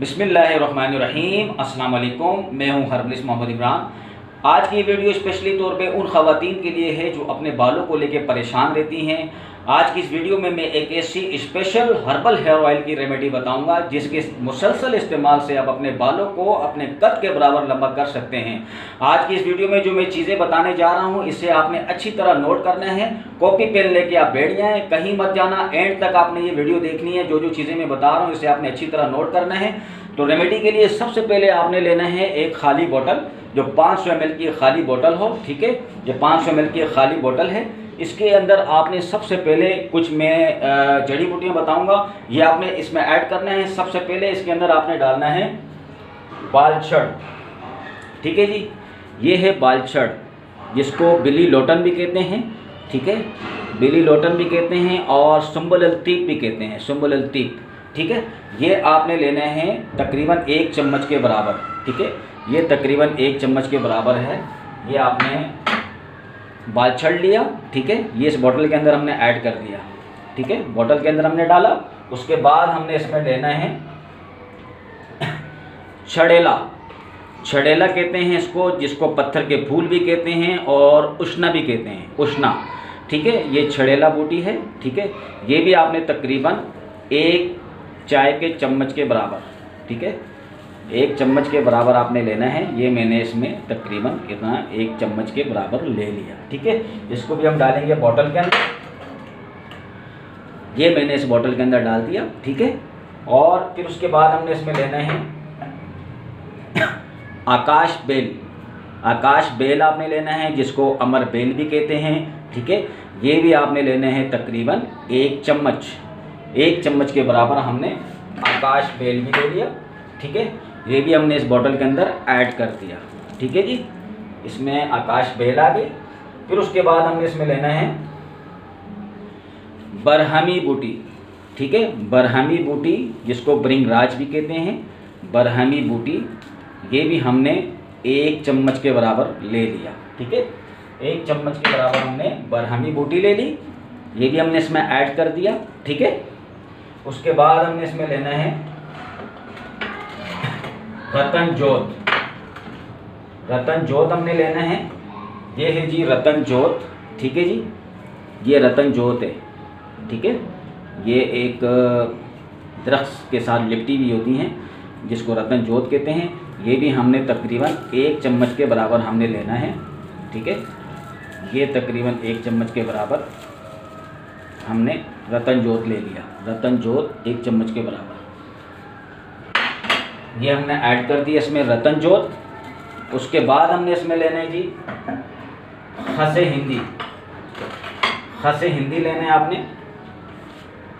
बिस्मिल्लाहिर्रहमानिर्रहीम। अस्सलाम वालेकुम। मैं हूं हर्बलिस्ट मोहम्मद इमरान। आज की वीडियो स्पेशली तौर पे उन ख़वातीन के लिए है जो अपने बालों को लेकर परेशान रहती हैं। आज की इस वीडियो में मैं एक ऐसी स्पेशल हर्बल हेयर ऑयल की रेमेडी बताऊंगा जिसके मुसलसल इस्तेमाल से आप अपने बालों को अपने कद के बराबर लंबा कर सकते हैं। आज की इस वीडियो में जो मैं चीज़ें बताने जा रहा हूं इसे आपने अच्छी तरह नोट करना है। कॉपी पेन लेके आप बैठ जाएँ, कहीं मत जाना, एंड तक आपने ये वीडियो देखनी है। जो जो चीज़ें मैं बता रहा हूँ इसे आपने अच्छी तरह नोट करना है। तो रेमेडी के लिए सबसे पहले आपने लेना है एक खाली बोतल, जो 500 ml की खाली बोतल हो। ठीक है, ये 500 ml की खाली बोतल है। इसके अंदर आपने सबसे पहले कुछ मैं जड़ी बूटियाँ बताऊंगा, ये आपने इसमें ऐड करना है। सबसे पहले इसके अंदर आपने डालना है बालछड़। ठीक है जी, ये है बालछड़, जिसको बिली लोटन भी कहते हैं। ठीक है, बिली लोटन भी कहते हैं और सुंबल अल्तीक भी कहते हैं, सुंबल अल्तीक। ठीक है, ये आपने लेना है तकरीबन 1 चम्मच के बराबर। ठीक है, ये तकरीबन 1 चम्मच के बराबर है। ये आपने बालछड़ लिया। ठीक है, ये इस बोतल के अंदर हमने ऐड कर दिया। ठीक है, बोतल के अंदर हमने डाला। उसके बाद हमने इसमें लेना है छड़ेला। छड़ेला कहते हैं इसको, जिसको पत्थर के फूल भी कहते हैं और उष्णा भी कहते हैं, उष्णा। ठीक है, ये छड़ेला बूटी है। ठीक है, ये भी आपने तकरीबन 1 चाय के चम्मच के बराबर, ठीक है, 1 चम्मच के बराबर आपने लेना है। ये मैंने इसमें तकरीबन इतना 1 चम्मच के बराबर ले लिया। ठीक है, इसको भी हम डालेंगे बोतल के अंदर। ये मैंने इस बोतल के अंदर डाल दिया। ठीक है, और फिर उसके बाद हमने इसमें लेना है आकाश बेल। आकाश बेल आपने लेना है, जिसको अमर बेल भी कहते हैं। ठीक है, ये भी आपने लेना है तकरीबन 1 चम्मच, 1 चम्मच के बराबर हमने आकाश बेल भी ले लिया। ठीक है, ये भी हमने इस बोतल के अंदर ऐड कर दिया। ठीक है जी, इसमें आकाश बेल आ गई। फिर उसके बाद हमने इसमें लेना है बरहमी बूटी। ठीक है, बरहमी बूटी, जिसको भृंगराज भी कहते हैं, बरहमी बूटी, ये भी हमने 1 चम्मच के बराबर ले लिया। ठीक है, 1 चम्मच के बराबर हमने बरहमी बूटी ले ली। ये भी हमने इसमें ऐड कर दिया। ठीक है, उसके बाद हमने इसमें लेना है रतन जोत। रतन जोत हमने लेना है। ये है जी रतन जोत। ठीक है जी, ये रतन जोत है। ठीक है, ये एक दरख्त के साथ लिपटी हुई होती हैं, जिसको रतन जोत कहते हैं। ये भी हमने तकरीबन 1 चम्मच के बराबर हमने लेना है। ठीक है, ये तकरीबन 1 चम्मच के बराबर हमने रतन जोत ले लिया। रतन जोत 1 चम्मच के बराबर ये हमने ऐड कर दिया इसमें रतन जोत। उसके बाद हमने इसमें लेना है जी खसे हिंदी। खसे हिंदी लेना है आपने।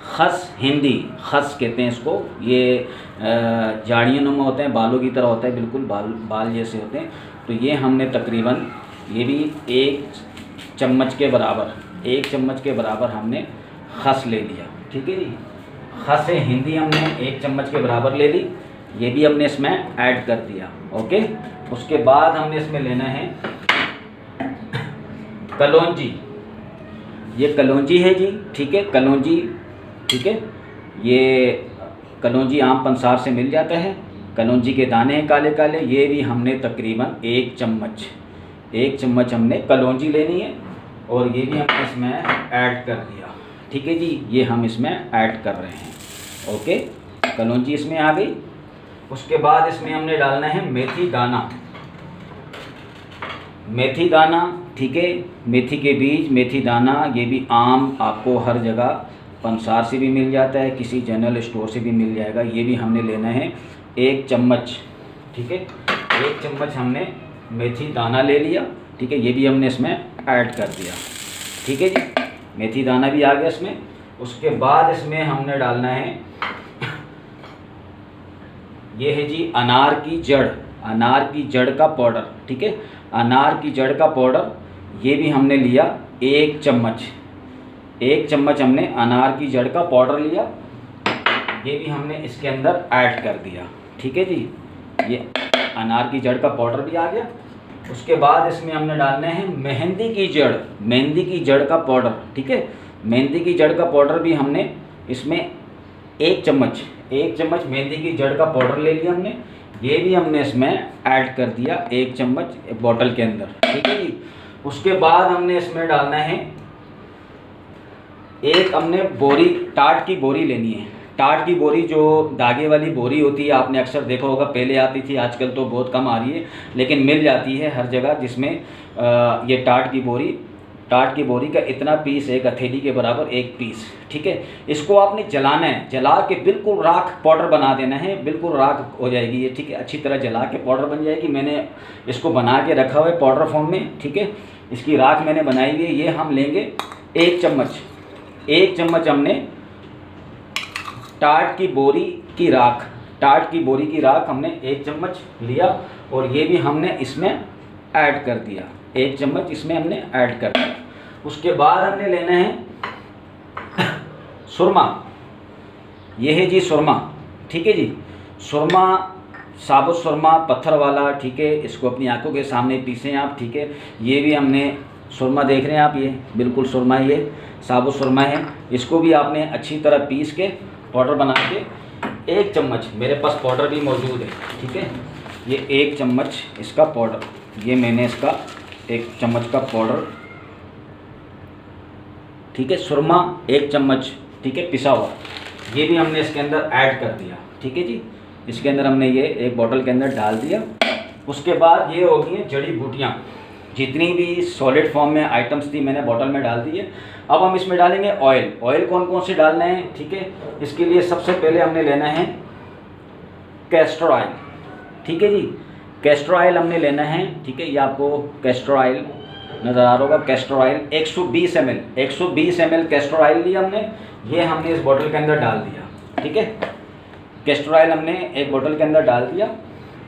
खस हिंदी, खस कहते हैं इसको। ये झाड़ियों में होते हैं, बालों की तरह होता है, बिल्कुल बाल जैसे होते हैं। तो ये हमने तकरीबन, ये भी 1 चम्मच के बराबर, 1 चम्मच के बराबर हमने खस ले लिया। ठीक है जी, खसे हिंदी हमने 1 चम्मच के बराबर ले ली। ये भी हमने इसमें ऐड कर दिया। ओके, उसके बाद हमने इसमें लेना है कलौंजी। ये कलौंजी है जी। ठीक है, कलौंजी। ठीक है, ये कलौंजी आम पंसार से मिल जाता है। कलौंजी के दाने हैं काले काले। ये भी हमने तकरीबन 1 चम्मच, 1 चम्मच हमने कलौंजी लेनी है और ये भी हमने इसमें ऐड कर दिया। ठीक है जी, ये हम इसमें ऐड कर रहे हैं। ओके, कलौंजी इसमें आ गई। उसके बाद इसमें हमने डालना है मेथी दाना। मेथी दाना, ठीक है, मेथी के बीज, मेथी दाना, ये भी आम आपको हर जगह पंसार से भी मिल जाता है, किसी जनरल स्टोर से भी मिल जाएगा। ये भी हमने लेना है 1 चम्मच। ठीक है, 1 चम्मच हमने मेथी दाना ले लिया। ठीक है, ये भी हमने इसमें ऐड कर दिया। ठीक है जी, मेथी दाना भी आ गया इसमें। उसके बाद इसमें हमने डालना है, ये है जी अनार की जड़। अनार की जड़ का पाउडर। ठीक है, अनार की जड़ का पाउडर, ये भी हमने लिया 1 चम्मच। 1 चम्मच हमने अनार की जड़ का पाउडर लिया। ये भी हमने इसके अंदर ऐड कर दिया। ठीक है जी, ये अनार की जड़ का पाउडर भी आ गया। उसके बाद इसमें हमने डालना है मेहंदी की जड़। मेहंदी की जड़ का पाउडर। ठीक है, मेहंदी की जड़ का पाउडर भी हमने इसमें 1 चम्मच मेहंदी की जड़ का पाउडर ले लिया हमने, ये भी हमने इसमें ऐड कर दिया 1 चम्मच बॉटल के अंदर, ठीक है जी। उसके बाद हमने इसमें डालना है एक, हमने बोरी, टाट की बोरी लेनी है। टाट की बोरी जो धागे वाली बोरी होती है, आपने अक्सर देखा होगा, पहले आती थी, आजकल तो बहुत कम आ रही है, लेकिन मिल जाती है हर जगह, जिसमें ये टाट की बोरी का इतना पीस, एक हथेली के बराबर एक पीस, ठीक है। इसको आपने जलाना है, जला के बिल्कुल राख पाउडर बना देना है, बिल्कुल राख हो जाएगी ये, ठीक है। अच्छी तरह जला के पाउडर बन जाएगी। मैंने इसको बना के रखा हुआ है पाउडर फॉर्म में, ठीक है। इसकी राख मैंने बनाई हुई है। ये हम लेंगे 1 चम्मच हमने टाट की बोरी की राख हमने 1 चम्मच लिया, और ये भी हमने इसमें ऐड कर दिया, 1 चम्मच इसमें हमने ऐड कर दिया। उसके बाद हमने लेना है सुरमा, ये है जी सुरमा, ठीक है जी। सुरमा, साबुत सुरमा, पत्थर वाला, ठीक है। इसको अपनी आंखों के सामने पीसें आप, ठीक है। ये भी हमने सुरमा देख रहे हैं आप, ये बिल्कुल सुरमा, ये साबुत सुरमा है। इसको भी आपने अच्छी तरह पीस के पाउडर बना के 1 चम्मच, मेरे पास पाउडर भी मौजूद है, ठीक है। ये 1 चम्मच इसका पाउडर, ये मैंने इसका 1 चम्मच का पाउडर, ठीक है। सुरमा 1 चम्मच, ठीक है, पिसा हुआ, ये भी हमने इसके अंदर ऐड कर दिया, ठीक है जी। इसके अंदर हमने ये एक बोतल के अंदर डाल दिया। उसके बाद ये हो गई हैं जड़ी बूटियाँ, जितनी भी सॉलिड फॉर्म में आइटम्स थी मैंने बोतल में डाल दी है। अब हम इसमें डालेंगे ऑयल। ऑयल कौन कौन से डालना है, ठीक है। इसके लिए सबसे पहले हमने लेना है कैस्टर ऑयल, ठीक है जी। कैस्टर ऑयल हमने लेना है, ठीक है। ये आपको कैस्टर ऑयल नज़र आ रहा होगा, castor oil 120 ml castor oil लिया हमने, ये हमने इस बोतल के अंदर डाल दिया, ठीक है। कैस्टर ऑयल हमने एक बोतल के अंदर डाल दिया।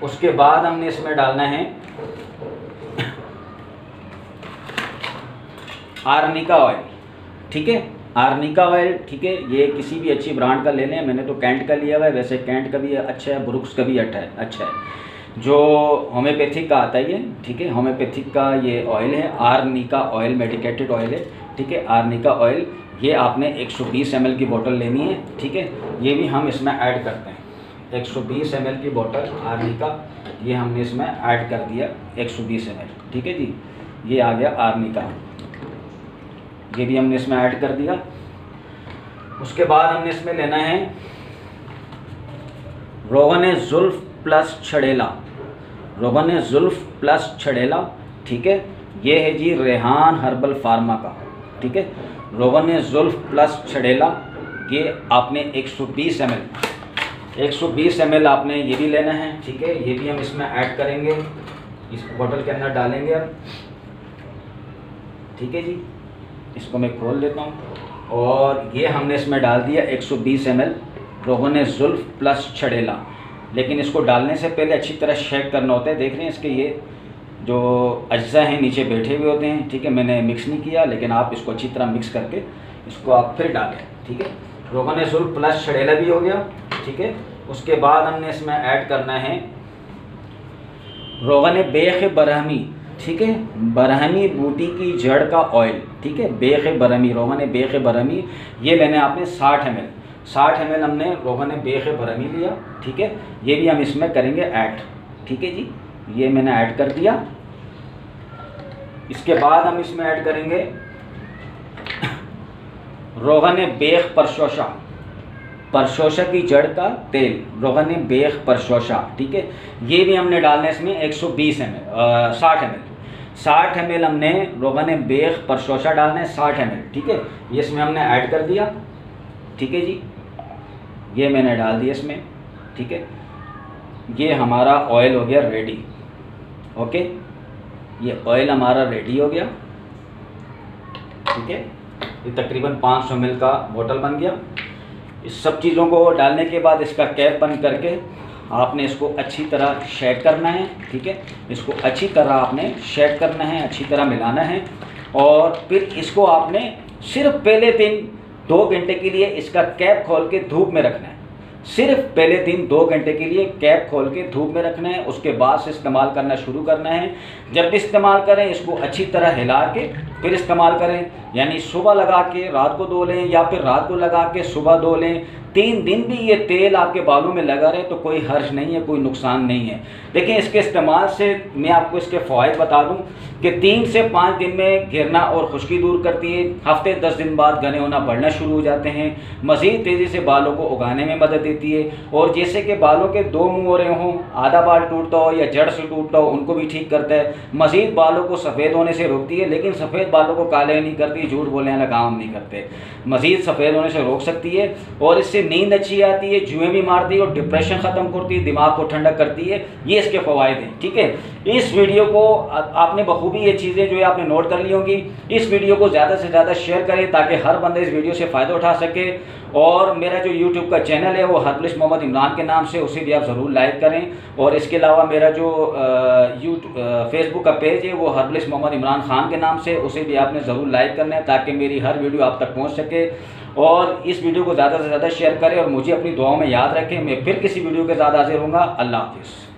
उसके बाद हमने इसमें डालना है आर्निका ऑयल, ठीक है। आर्निका ऑयल, ठीक है। ये किसी भी अच्छी ब्रांड का ले लें, मैंने तो कैंट का लिया हुआ है। वैसे कैंट का भी अच्छा है, ब्रुक्स का भी अच्छा है। जो होम्योपैथिक का आता है ये, ठीक है। होम्योपैथिक का ये ऑयल है, आर्निका ऑयल, मेडिकेटेड ऑयल है, ठीक है। आर्निका ऑयल ये आपने 120 ml की बोतल लेनी है, ठीक है। ये भी हम इसमें ऐड करते हैं, 120 ml की बोतल आर्निका, ये हमने इसमें ऐड कर दिया 120 ml, ठीक है जी। ये आ गया आर्निका, ये भी हमने इसमें ऐड कर दिया। उसके बाद हमने इसमें लेना है रोगन जुल्फ प्लस छड़ेला, ठीक है। ये है जी रेहान हर्बल फार्मा का, ठीक है। रोगन जुल्फ प्लस छड़ेला, ये आपने 120 ml आपने ये भी लेना है, ठीक है। ये भी हम इसमें ऐड करेंगे, इस बोतल के अंदर डालेंगे अब, ठीक है जी। इसको मैं खोल देता हूँ, और ये हमने इसमें डाल दिया 120 ml रोगन जुल्फ प्लस छड़ेला। लेकिन इसको डालने से पहले अच्छी तरह शेक करना होता है। देख रहे हैं इसके ये जो अज्जा हैं नीचे बैठे हुए होते हैं, ठीक है। मैंने मिक्स नहीं किया, लेकिन आप इसको अच्छी तरह मिक्स करके इसको आप फिर डालें, ठीक है। रोगन जुल्फ प्लस छड़ेला भी हो गया, ठीक है। उसके बाद हमने इसमें ऐड करना है रोगन बेख बरहमी, ठीक है। बरहमी बूटी की जड़ का ऑयल, ठीक है। बेख बरहमी, रोगन बेख बरहमी, ये लेने आपने 60 ml हमने रोगन बेख बरहमी लिया, ठीक है। ये भी हम इसमें करेंगे ऐड, ठीक है जी। ये मैंने ऐड कर दिया। इसके बाद हम इसमें ऐड करेंगे रोगन बेख परशोशा की जड़ का तेल, रोगन बेख परशोशा, ठीक है। ये भी हमने डालना है इसमें 120 ml 60 ml हमने रोगन बेख परशोशा डालना है 60 ml, ठीक है। ये इसमें हमने ऐड कर दिया, ठीक है जी। ये मैंने डाल दिया इसमें, ठीक है। ये हमारा ऑयल हो गया रेडी, ओके। ये ऑयल हमारा रेडी हो गया, ठीक है। ये तकरीबन 500 ml का बोतल बन गया। इस सब चीज़ों को डालने के बाद इसका कैप बंद करके आपने इसको अच्छी तरह शेक करना है, ठीक है। इसको अच्छी तरह आपने शेक करना है, अच्छी तरह मिलाना है, और फिर इसको आपने सिर्फ पहले दिन 2 घंटे के लिए इसका कैप खोल के धूप में रखना है। सिर्फ पहले दिन 2 घंटे के लिए कैप खोल के धूप में रखना है। उसके बाद से इस्तेमाल करना शुरू करना है। जब भी इस्तेमाल करें इसको अच्छी तरह हिला के फिर इस्तेमाल करें, यानी सुबह लगा के रात को धो लें, या फिर रात को लगा के सुबह धो लें। 3 दिन भी ये तेल आपके बालों में लगा रहे तो कोई हर्ज नहीं है, कोई नुकसान नहीं है। देखिए इसके इस्तेमाल से मैं आपको इसके फ़वाइद बता दूं कि 3 से 5 दिन में गिरना और खुश्की दूर करती है। हफ्ते 10 दिन बाद घने होना बढ़ना शुरू हो जाते हैं। मज़ीद तेज़ी से बालों को उगाने में मदद देती है। और जैसे कि बालों के 2 मुँह हो रहे हों, आधा बाल टूटता हो या जड़ से टूटता हो, उनको भी ठीक करता है। मज़ीद बालों को सफ़ेद होने से रोकती है, लेकिन सफ़ेद बालों को काले नहीं करती, झूठ बोलने वाला काम नहीं करते। मज़ीद सफ़ेद होने से रोक सकती है और इससे नींद अच्छी आती है, जुएँ भी मारती है और डिप्रेशन ख़त्म करती है, दिमाग को ठंडक करती है। ये इसके फ़वाइद हैं, ठीक है। इस वीडियो को आपने बखूबी ये चीज़ें जो है आपने नोट कर ली होंगी। इस वीडियो को ज़्यादा से ज़्यादा शेयर करें ताकि हर बंदा इस वीडियो से फ़ायदा उठा सके। और मेरा जो यूट्यूब का चैनल है वो हर्बलिस्ट मोहम्मद इमरान के नाम से, उसे भी आप ज़रूर लाइक करें। और इसके अलावा मेरा जो फेसबुक का पेज है वो हर्बलिस्ट मोहम्मद इमरान खान के नाम से, उसे भी आपने ज़रूर लाइक करना है ताकि मेरी हर वीडियो आप तक पहुँच सके। और इस वीडियो को ज़्यादा से ज़्यादा शेयर करें और मुझे अपनी दुआओं में याद रखें। मैं फिर किसी वीडियो के साथ हाजिर होऊंगा। अल्लाह हाफ़िज़।